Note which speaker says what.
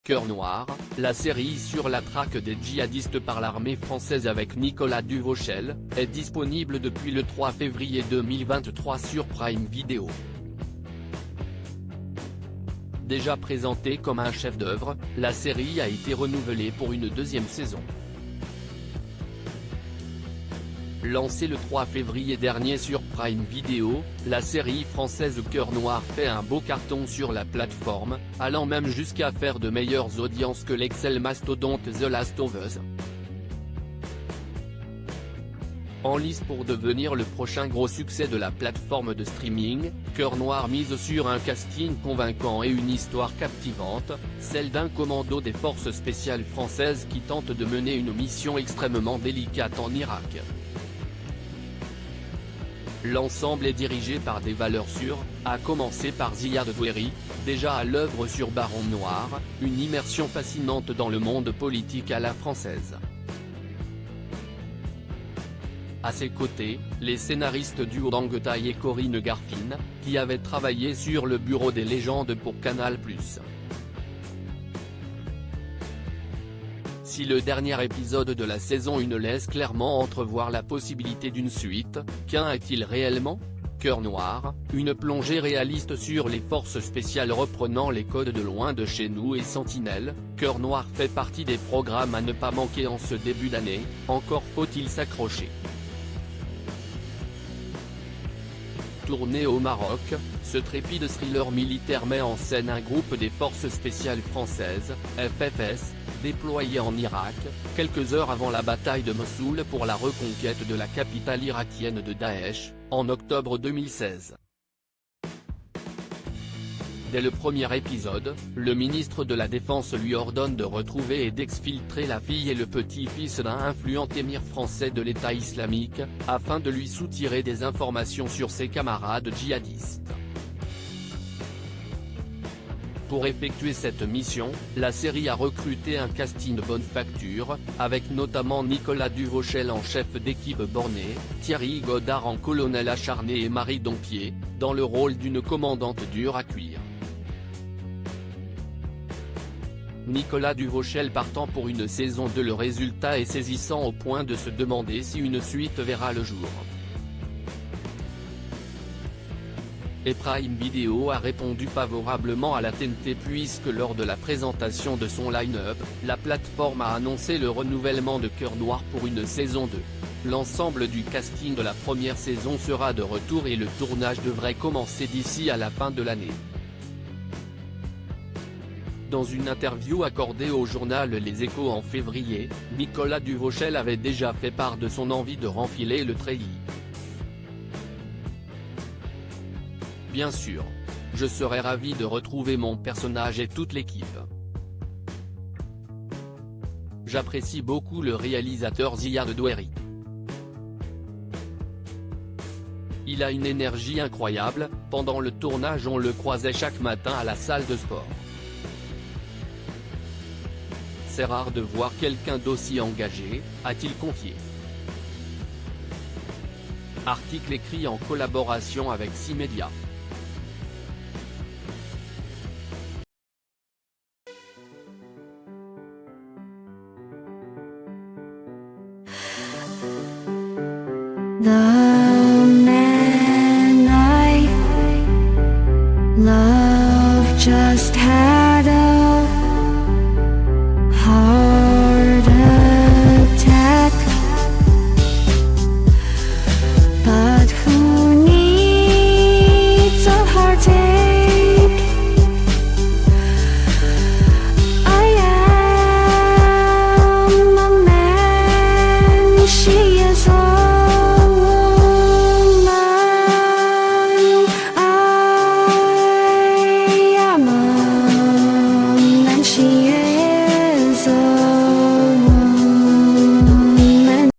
Speaker 1: Cœur noir, la série sur la traque des djihadistes par l'armée française avec Nicolas Duvauchel, est disponible depuis le 3 février 2023 sur Prime Video. Déjà présentée comme un chef-d'œuvre, la série a été renouvelée pour une deuxième saison. Lancée le 3 février dernier sur Prime Video, la série française Cœur noir fait un beau carton sur la plateforme, allant même jusqu'à faire de meilleures audiences que l'excellent mastodonte The Last of Us. En lice pour devenir le prochain gros succès de la plateforme de streaming, Cœur noir mise sur un casting convaincant et une histoire captivante, celle d'un commando des forces spéciales françaises qui tente de mener une mission extrêmement délicate en Irak. L'ensemble est dirigé par des valeurs sûres, à commencer par Ziad Doueri, déjà à l'œuvre sur Baron Noir, une immersion fascinante dans le monde politique à la française. À ses côtés, les scénaristes duo Danguetaille et Corinne Garfin, qui avaient travaillé sur le Bureau des légendes pour Canal+. Si le dernier épisode de la saison 1 laisse clairement entrevoir la possibilité d'une suite, qu'un est-il réellement ? Cœur noir, une plongée réaliste sur les forces spéciales reprenant les codes de Loin de chez nous et Sentinelle, Cœur noir fait partie des programmes à ne pas manquer en ce début d'année, encore faut-il s'accrocher. Tourné au Maroc, ce trépide thriller militaire met en scène un groupe des forces spéciales françaises, FFS, déployé en Irak, quelques heures avant la bataille de Mossoul pour la reconquête de la capitale irakienne de Daesh, en octobre 2016. Dès le premier épisode, le ministre de la Défense lui ordonne de retrouver et d'exfiltrer la fille et le petit-fils d'un influent émir français de l'État islamique, afin de lui soutirer des informations sur ses camarades djihadistes. Pour effectuer cette mission, la série a recruté un casting de bonne facture, avec notamment Nicolas Duvauchel en chef d'équipe borné, Thierry Godard en colonel acharné et Marie Dompier, dans le rôle d'une commandante dure à cuire. Nicolas Duvauchel partant pour une saison 2, le résultat est saisissant au point de se demander si une suite verra le jour. Et Prime Video a répondu favorablement à la TNT puisque lors de la présentation de son line-up, la plateforme a annoncé le renouvellement de Cœur noir pour une saison 2. L'ensemble du casting de la première saison sera de retour et le tournage devrait commencer d'ici à la fin de l'année. Dans une interview accordée au journal Les Échos en février, Nicolas Duvauchel avait déjà fait part de son envie de renfiler le treillis. Bien sûr, je serais ravi de retrouver mon personnage et toute l'équipe. J'apprécie beaucoup le réalisateur Ziad Doueri. Il a une énergie incroyable, pendant le tournage on le croisait chaque matin à la salle de sport. C'est rare de voir quelqu'un d'aussi engagé, a-t-il confié. Article écrit en collaboration avec 6 médias.
Speaker 2: The man I love just had